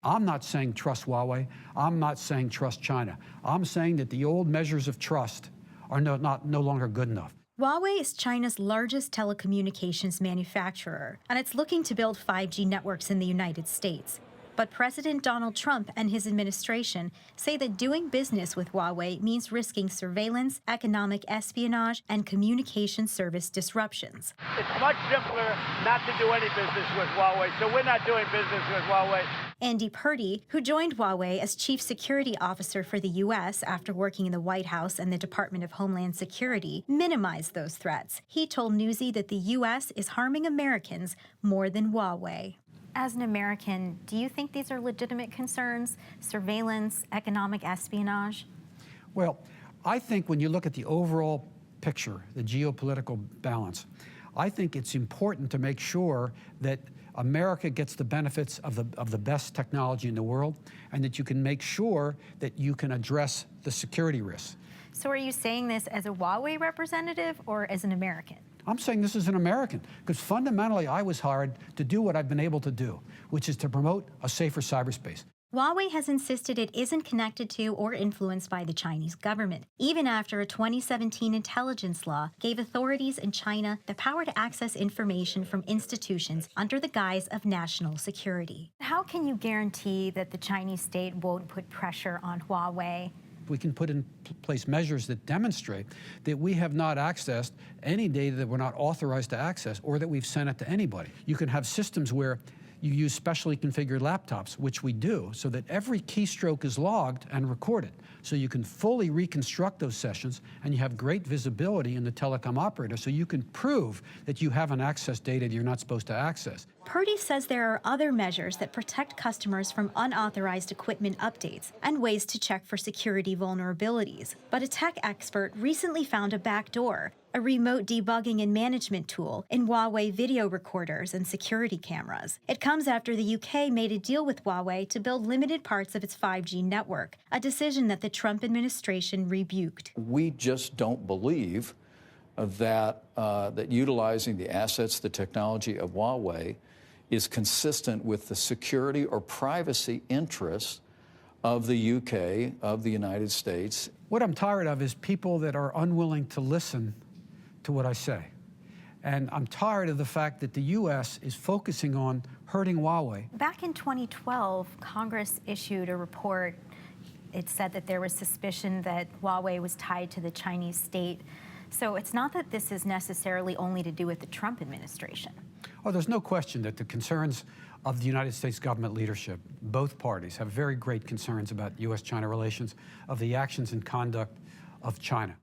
I'm not saying trust Huawei. I'm not saying trust China. I'm saying that the old measures of trust are no longer good enough. Huawei is China's largest telecommunications manufacturer, and it's looking to build 5G networks in the United States. But President Donald Trump and his administration say that doing business with Huawei means risking surveillance, economic espionage, and communication service disruptions. It's much simpler not to do any business with Huawei, so we're not doing business with Huawei. Andy Purdy, who joined Huawei as chief security officer for the U.S. after working in the White House and the Department of Homeland Security, minimized those threats. He told Newsy that the U.S. is harming Americans more than Huawei. As an American, do you think these are legitimate concerns? Surveillance, economic espionage? Well, I think when you look at the overall picture, the geopolitical balance, I think it's important to make sure that America gets the benefits of the best technology in the world, and that you can make sure that you can address the security risks. So are you saying this as a Huawei representative or as an American? I'm saying this as an American, because fundamentally I was hired to do what I've been able to do, which is to promote a safer cyberspace. Huawei has insisted it isn't connected to or influenced by the Chinese government, even after a 2017 intelligence law gave authorities in China the power to access information from institutions under the guise of national security. How can you guarantee that the Chinese state won't put pressure on Huawei? We can put in place measures that demonstrate that we have not accessed any data that we're not authorized to access, or that we've sent it to anybody. You can have systems where you use specially configured laptops, which we do, so that every keystroke is logged and recorded. So you can fully reconstruct those sessions, and you have great visibility in the telecom operator, so you can prove that you haven't accessed data that you're not supposed to access. Purdy says there are other measures that protect customers from unauthorized equipment updates and ways to check for security vulnerabilities. But a tech expert recently found a backdoor, a remote debugging and management tool in Huawei video recorders and security cameras. It comes after the UK made a deal with Huawei to build limited parts of its 5G network, a decision that the Trump administration rebuked. We just don't believe that utilizing the assets, the technology of Huawei is consistent with the security or privacy interests of the UK, of the United States. What I'm tired of is people that are unwilling to listen to what I say. And I'm tired of the fact that the U.S. is focusing on hurting Huawei. Back in 2012, Congress issued a report. It said that there was suspicion that Huawei was tied to the Chinese state. So it's not that this is necessarily only to do with the Trump administration. Oh, there's no question that the concerns of the United States government leadership, both parties, have very great concerns about U.S.-China relations, of the actions and conduct of China.